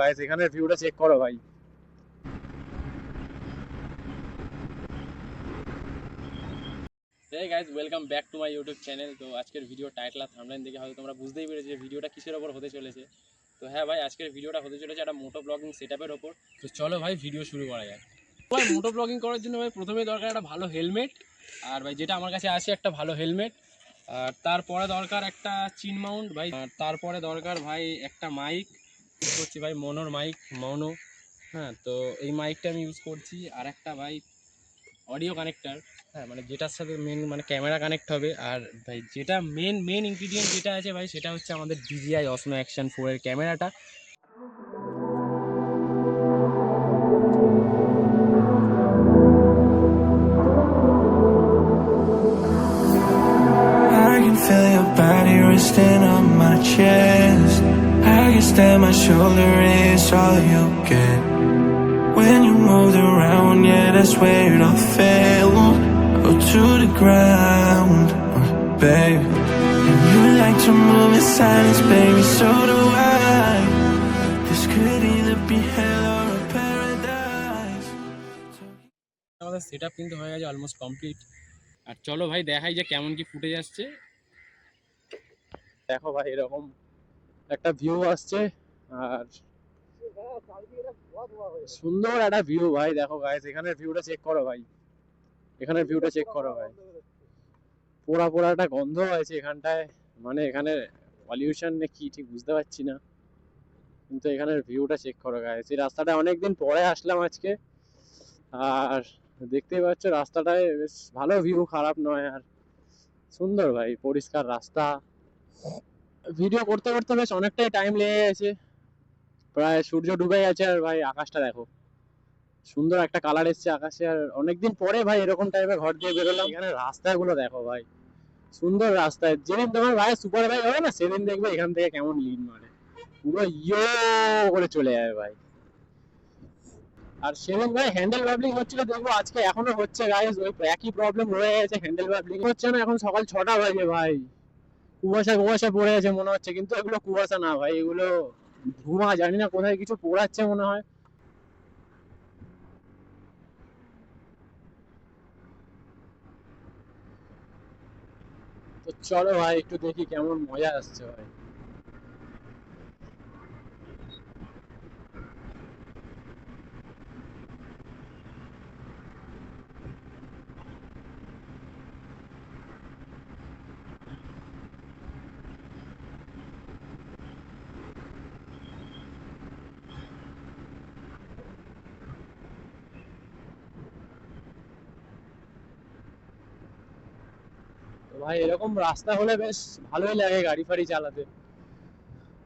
Guys এখানের ভিউটা check করো ভাই। Hey guys, welcome back to my YouTube channel। তো আজকের ভিডিও টাইটেল আর থাম্বনেল দেখে হয়তো তোমরা বুঝতেই পেরেছো যে ভিডিওটা কিসের ওপর হতে চলেছে। তো হ্যাঁ ভাই, আজকের ভিডিওটা হতে চলেছে একটা মোটো ব্লগিং সেটআপের ওপর। তো চলো ভাই ভিডিও শুরু করা যাক। ভাই মোটো ব্লগিং করার জন্য ভাই প্রথমে দরকার একটা ভালো হেলমেট, আর ভাই যেটা আমার কাছে আছে একটা ভালো হেলমেট। আর তারপরে দরকার একটা চিন মাউন্ট ভাই, আর তারপরে দরকার ভাই একটা মাইক। ইউজ করছি ভাই মনোর মাইক, মনো। হ্যাঁ, তো এই মাইকটা আমি ইউজ করছি। আর একটা ভাই অডিও কানেক্টার, হ্যাঁ মানে যেটার সাথে মেন মানে ক্যামেরা কানেক্ট হবে। আর ভাই যেটা মেন ইনগ্রিডিয়েন্ট যেটা আছে ভাই, সেটা হচ্ছে আমাদের DJI Osmo Action 4 এর ক্যামেরাটা। I can feel your body resting on my chest. I guess that my shoulder is all you get. When you moved around, yeah, that's where it all fell. Oh, to the ground, babe. And you like to move in silence, baby, so do I. This could either be hell or a paradise. আমাদের set up কিন্তু হয়ে গেছে almost complete. আর চলো ভাই দেখাই যে কেমন কি ফুটেজ আসছে। দেখো ভাই এরকম একটা ভিউ আসছে, আর সুন্দর একটা ভিউ ভাই। দেখো গাইস এখানের ভিউটা চেক করো ভাই, এখানের ভিউটা চেক করো ভাই। পোড়া পোড়া একটা গন্ধ আছে এখানটায়, মানে এখানে পলিউশন না কি ঠিক বুঝতে পারছি না, কিন্তু এখানের ভিউটা চেক করো গাইস। এই রাস্তাটা অনেকদিন পরে আসলাম আজকে, আর দেখতেই পাচ্ছ রাস্তাটায় বেশ ভালো ভিউ, খারাপ নয়। আর সুন্দর ভাই, পরিষ্কার রাস্তা। ভিডিও করতে করতে বেশ অনেকটাই টাইম লেগে গেছে, প্রায় সূর্য ডুবে গেছে। আর ভাই আকাশটা দেখো, সুন্দর একটা কালার এসছে আকাশে। আর অনেকদিন পরে ভাই এরকম টাইপের ঘর দিয়ে বেরোলাম। এখানে রাস্তাগুলো দেখো ভাই, সুন্দর রাস্তায়। যেদিন তোমার ভাই সুপার বাইক হবে না, সেদিন দেখবে এখান থেকে কেমন লিন মারে, পুরো ইয়ো করে চলে যাবে ভাই। আর সেদিন ভাই হ্যান্ডেল বাবলিং হচ্ছিল, দেখবো আজকে এখনো হচ্ছে গাইস। ওই একই প্রবলেম রয়ে গেছে, হ্যান্ডেল বাবলিং হচ্ছে না। এখন সকাল 6টা বাজে ভাই, কুয়াশা কুয়াশা পড়ে আছে মনে হচ্ছে, কিন্তু এগুলো কুয়াশা না ভাই, এগুলো ধোঁয়া। জানি না কোথায় কিছু পোড়াচ্ছে মনে হয়। তো চলো ভাই একটু দেখি কেমন মজা আসছে ভাই। তো ভাই এরকম রাস্তা হলে বেশ ভালোই লাগে গাড়ি ফাড়ি চালাতে।